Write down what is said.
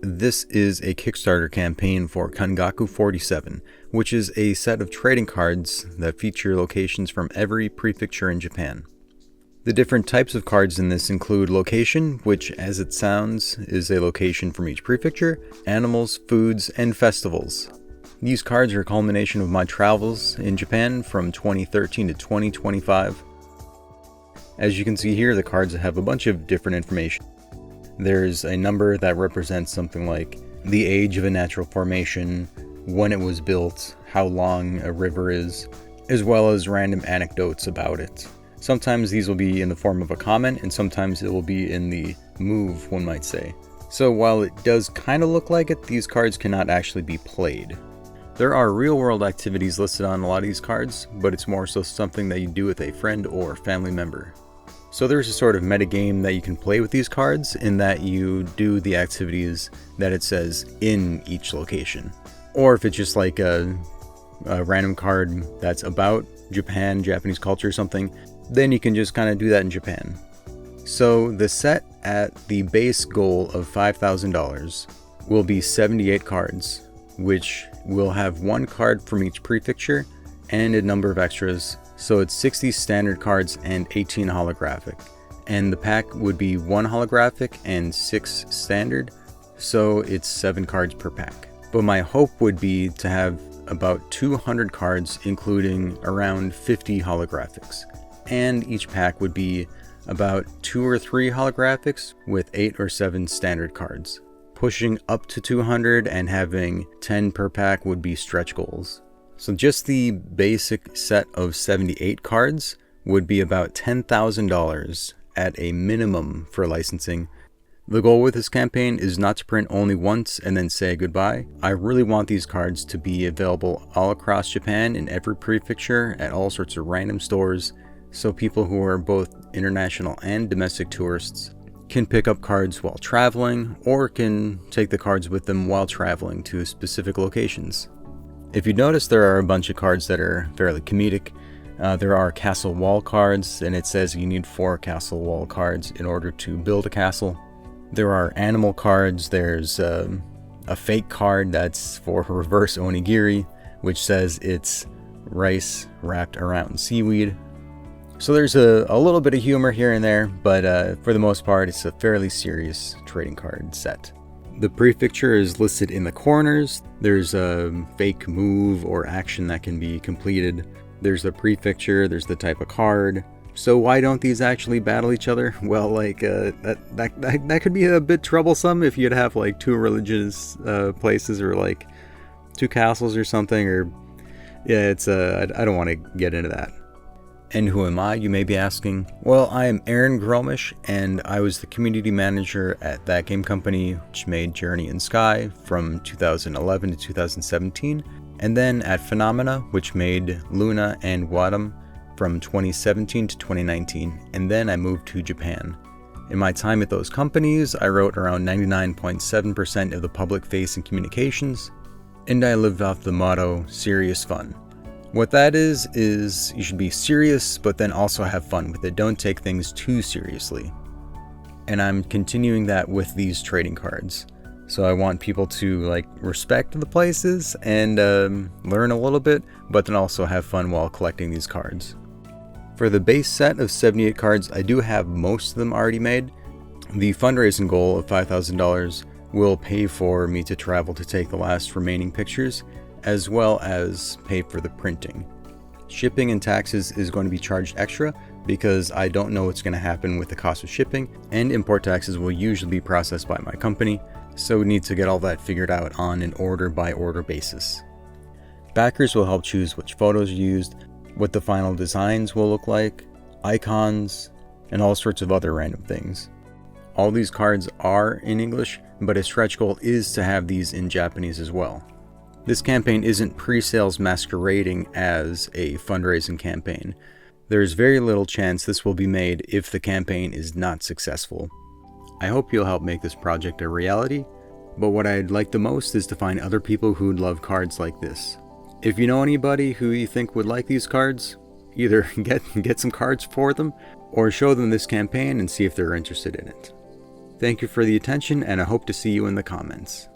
This is a Kickstarter campaign for Kangaku 47, which is a set of trading cards that feature locations from every prefecture in Japan. The different types of cards in this include location, which as it sounds is a location from each prefecture, animals, foods, and festivals. These cards are a culmination of my travels in Japan from 2013 to 2025. As you can see here, the cards have a bunch of different information. There's a number that represents something like the age of a natural formation, when it was built, how long a river is, as well as random anecdotes about it. Sometimes these will be in the form of a comment, and sometimes it will be in the move, one might say. So while it does kind of look like it, these cards cannot actually be played. There are real-world activities listed on a lot of these cards, but it's more so something that you do with a friend or family member. So there's a sort of metagame that you can play with these cards in that you do the activities that it says in each location. Or if it's just like a random card that's about Japan, Japanese culture or something, then you can just kind of do that in Japan. So the set at the base goal of $5,000 will be 78 cards, which will have one card from each prefecture and a number of extras. So it's 60 standard cards and 18 holographic. And the pack would be 1 holographic and 6 standard, so it's 7 cards per pack. But my hope would be to have about 200 cards, including around 50 holographics. And each pack would be about 2 or 3 holographics with 8 or 7 standard cards. Pushing up to 200 and having 10 per pack would be stretch goals. So just the basic set of 78 cards would be about $10,000 at a minimum for licensing. The goal with this campaign is not to print only once and then say goodbye. I really want these cards to be available all across Japan in every prefecture at all sorts of random stores, so people who are both international and domestic tourists can pick up cards while traveling or can take the cards with them while traveling to specific locations. If you notice, there are a bunch of cards that are fairly comedic. There are castle wall cards, and it says you need 4 castle wall cards in order to build a castle. There are animal cards. There's a fake card that's for reverse onigiri, which says it's rice wrapped around seaweed. So there's a little bit of humor here and there, but for the most part, it's a fairly serious trading card set. The prefecture is listed in the corners. There's a fake move or action that can be completed. There's the prefecture, there's the type of card. So why don't these actually battle each other? Well, like that could be a bit troublesome if you'd have like 2 religious places or like 2 castles or something. Or yeah, it's I don't want to get into that. And who am I, you may be asking? Well, I am Aaron Gromish, and I was the community manager at That Game Company, which made Journey in Sky from 2011 to 2017, and then at Funomena, which made Luna and Wattam from 2017 to 2019, and then I moved to Japan. In my time at those companies, I wrote around 99.7% of the public-facing communications, and I lived off the motto, serious fun. What that is you should be serious, but then also have fun with it. Don't take things too seriously. And I'm continuing that with these trading cards. So I want people to like respect the places and learn a little bit, but then also have fun while collecting these cards. For the base set of 78 cards, I do have most of them already made. The fundraising goal of $5,000 will pay for me to travel to take the last remaining pictures, as well as pay for the printing. Shipping and taxes is going to be charged extra because I don't know what's going to happen with the cost of shipping, and import taxes will usually be processed by my company, so we need to get all that figured out on an order-by-order basis. Backers will help choose which photos are used, what the final designs will look like, icons, and all sorts of other random things. All these cards are in English, but a stretch goal is to have these in Japanese as well. This campaign isn't pre-sales masquerading as a fundraising campaign. There's very little chance this will be made if the campaign is not successful. I hope you'll help make this project a reality, but what I'd like the most is to find other people who'd love cards like this. If you know anybody who you think would like these cards, either get some cards for them, or show them this campaign and see if they're interested in it. Thank you for the attention, and I hope to see you in the comments.